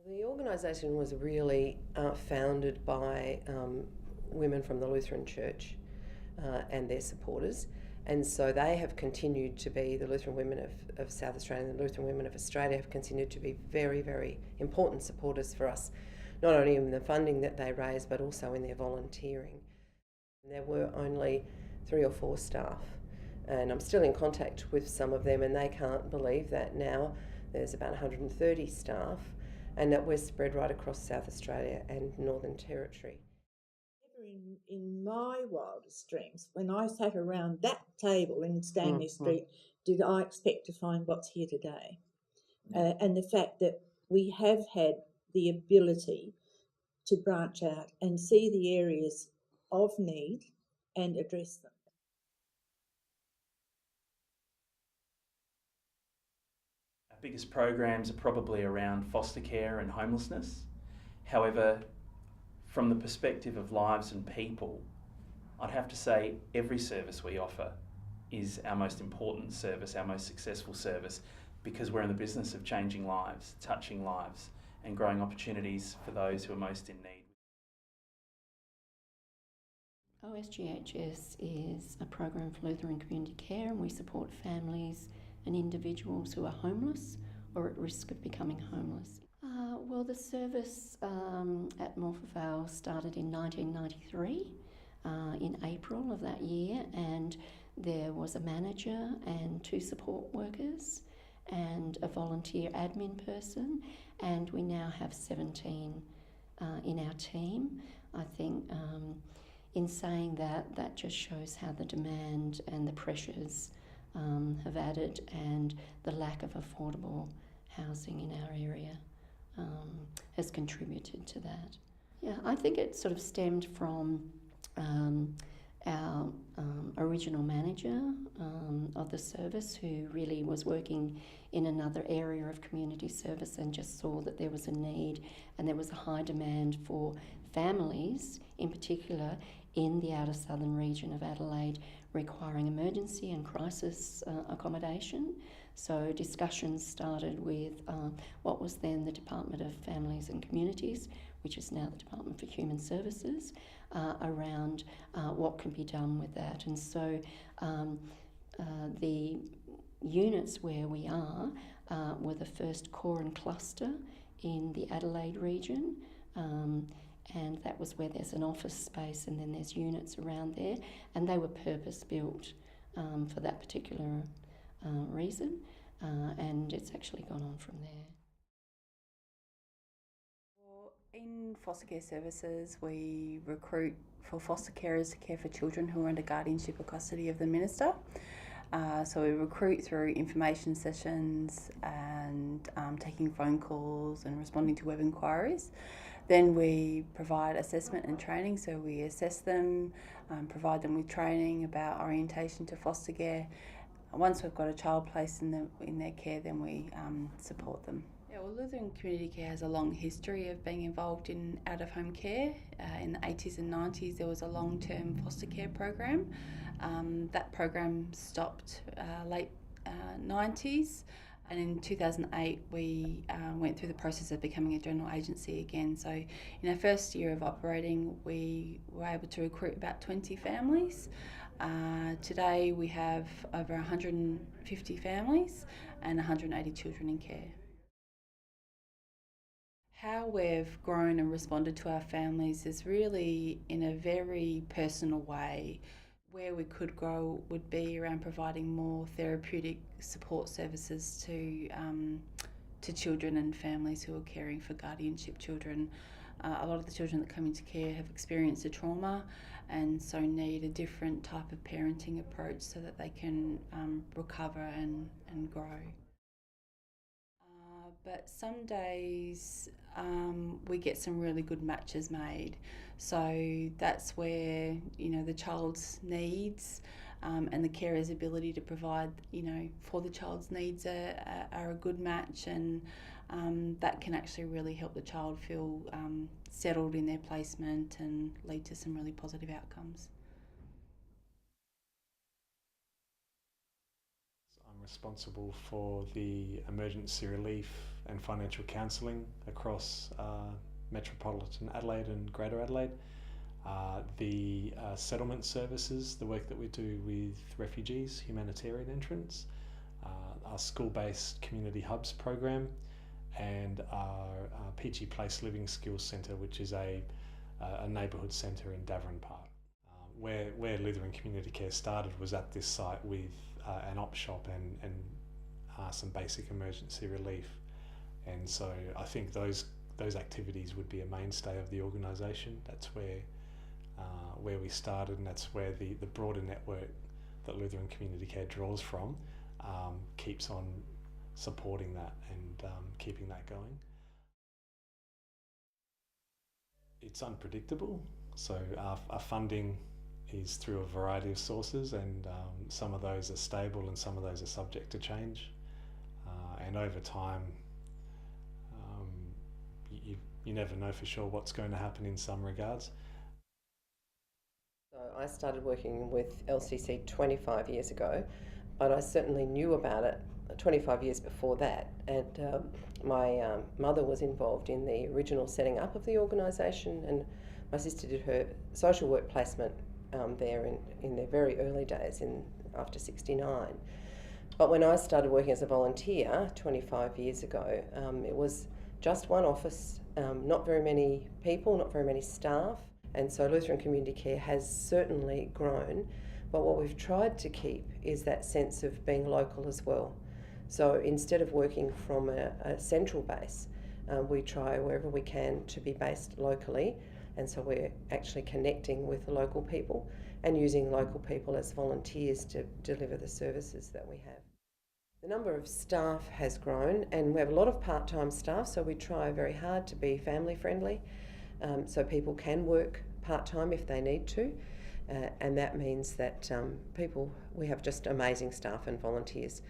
The organisation was really founded by women from the Lutheran Church and their supporters. And so they have continued to be, the Lutheran Women of South Australia and the Lutheran Women of Australia have continued to be very, very important supporters for us, not only in the funding that they raise, but also in their volunteering. There were only 3 or 4 staff, and I'm still in contact with some of them, and they can't believe that now there's about 130 staff and that we're spread right across South Australia and Northern Territory. Never in my wildest dreams, when I sat around that table in Stanley Street, did I expect to find what's here today. And the fact that we have had the ability to branch out and see the areas of need and address them. Our biggest programs are probably around foster care and homelessness. However, from the perspective of lives and people, I'd have to say every service we offer is our most important service, our most successful service, because we're in the business of changing lives, touching lives, and growing opportunities for those who are most in need. OSGHS is a program for Lutheran community care, and we support families and individuals who are homeless or at risk of becoming homeless. Well, the service at Morphettvale Vale started in 1993, in April of that year, and there was a manager and 2 support workers and a volunteer admin person, and we now have 17 in our team. I think in saying that, that just shows how the demand and the pressures have added, and the lack of affordable housing in our area has contributed to that. Yeah, I think it sort of stemmed from our original manager of the service, who really was working in another area of community service and just saw that there was a need and there was a high demand for families, in particular in the outer southern region of Adelaide, requiring emergency and crisis accommodation. So discussions started with what was then the Department of Families and Communities, which is now the Department for Human Services, around what can be done with that. And so the units where we are were the first core and cluster in the Adelaide region, and that was where there's an office space and then there's units around there, and they were purpose built for that particular reason, and it's actually gone on from there. In foster care services, we recruit for foster carers to care for children who are under guardianship or custody of the minister. So we recruit through information sessions and taking phone calls and responding to web inquiries. Then we provide assessment and training, so we assess them, provide them with training about orientation to foster care. Once we've got a child placed in their care, then we support them. Yeah, well, Lutheran Community Care has a long history of being involved in out-of-home care. In the 80s and 90s, there was a long-term foster care program. That program stopped late 90s, and in 2008 we went through the process of becoming a general agency again. So in our first year of operating, we were able to recruit about 20 families. Today we have over 150 families and 180 children in care. How we've grown and responded to our families is really in a very personal way. Where we could grow would be around providing more therapeutic support services to children and families who are caring for guardianship children. A lot of the children that come into care have experienced a trauma and so need a different type of parenting approach so that they can recover and grow. But some days we get some really good matches made. So that's where, the child's needs and the carer's ability to provide, for the child's needs are a good match, and that can actually really help the child feel settled in their placement and lead to some really positive outcomes. I'm responsible for the emergency relief and financial counselling across metropolitan Adelaide and Greater Adelaide. The settlement services, the work that we do with refugees, humanitarian entrants, our school-based community hubs program, and our Peachy Place Living Skills Centre, which is a neighbourhood centre in Davern Park. Where Lutheran Community Care started was at this site with an op shop and some basic emergency relief, and so I think those activities would be a mainstay of the organisation. That's where we started, and that's where the broader network that Lutheran Community Care draws from keeps on supporting that and keeping that going. It's unpredictable, so our funding is through a variety of sources, and some of those are stable and some of those are subject to change, and over time you never know for sure what's going to happen in some regards. So I started working with LCC 25 years ago, but I certainly knew about it 25 years before that, and my mother was involved in the original setting up of the organisation, and my sister did her social work placement there in their very early days after 69. But when I started working as a volunteer 25 years ago, it was just one office, not very many people, not very many staff, and so Lutheran Community Care has certainly grown, but what we've tried to keep is that sense of being local as well. So instead of working from a central base, we try wherever we can to be based locally, and so we're actually connecting with the local people and using local people as volunteers to deliver the services that we have. The number of staff has grown, and we have a lot of part-time staff, so we try very hard to be family friendly, so people can work part-time if they need to, and that means that we have just amazing staff and volunteers.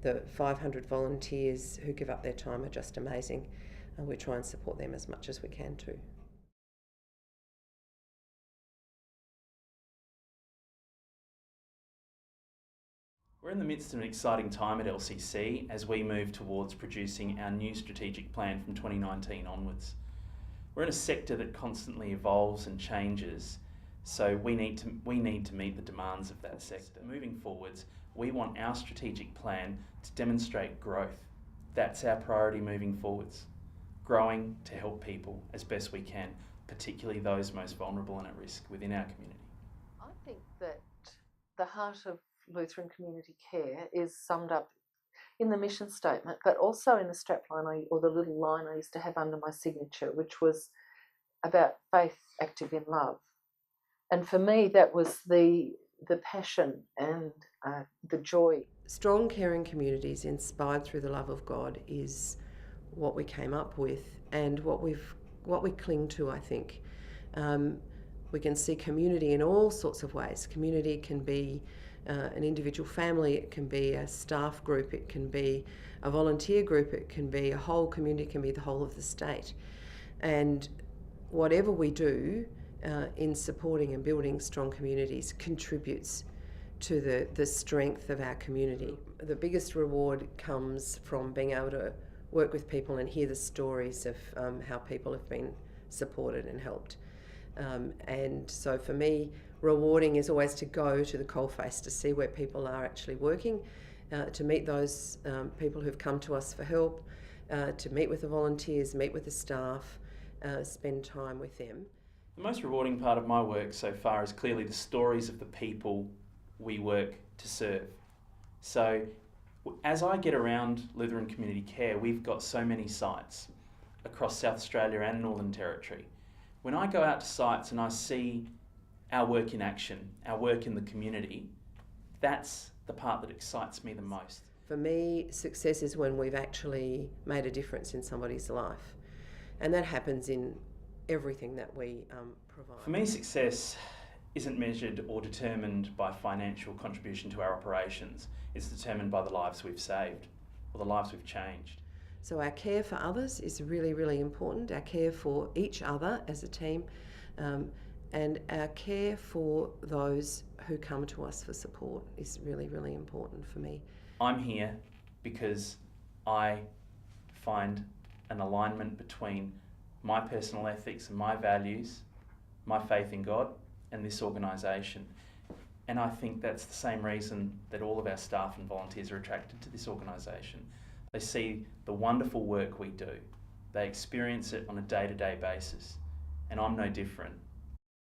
The 500 volunteers who give up their time are just amazing, and we try and support them as much as we can too. We're in the midst of an exciting time at LCC as we move towards producing our new strategic plan from 2019 onwards. We're in a sector that constantly evolves and changes, so we need to meet the demands of that sector. Moving forwards, we want our strategic plan to demonstrate growth. That's our priority moving forwards. Growing to help people as best we can, particularly those most vulnerable and at risk within our community. I think that the heart of Lutheran Community Care is summed up in the mission statement, but also in the strapline or the little line I used to have under my signature, which was about faith active in love. And for me, that was the passion and the joy. Strong, caring communities inspired through the love of God is what we came up with, and what we cling to, I think. We can see community in all sorts of ways. Community can be an individual family, it can be a staff group, it can be a volunteer group, it can be a whole community, it can be the whole of the state. And whatever we do in supporting and building strong communities contributes to the strength of our community. The biggest reward comes from being able to work with people and hear the stories of how people have been supported and helped. And so for me, rewarding is always to go to the coalface to see where people are actually working, to meet those people who've come to us for help, to meet with the volunteers, meet with the staff, spend time with them. The most rewarding part of my work so far is clearly the stories of the people we work to serve. So as I get around Lutheran Community Care, we've got so many sites across South Australia and Northern Territory. When I go out to sites and I see our work in action, our work in the community, that's the part that excites me the most. For me, success is when we've actually made a difference in somebody's life, and that happens in everything that we provide. For me, success isn't measured or determined by financial contribution to our operations. It's determined by the lives we've saved or the lives we've changed. So our care for others is really, really important. Our care for each other as a team, and our care for those who come to us for support is really, really important for me. I'm here because I find an alignment between my personal ethics and my values, my faith in God, and this organisation. And I think that's the same reason that all of our staff and volunteers are attracted to this organisation. They see the wonderful work we do. They experience it on a day-to-day basis. And I'm no different.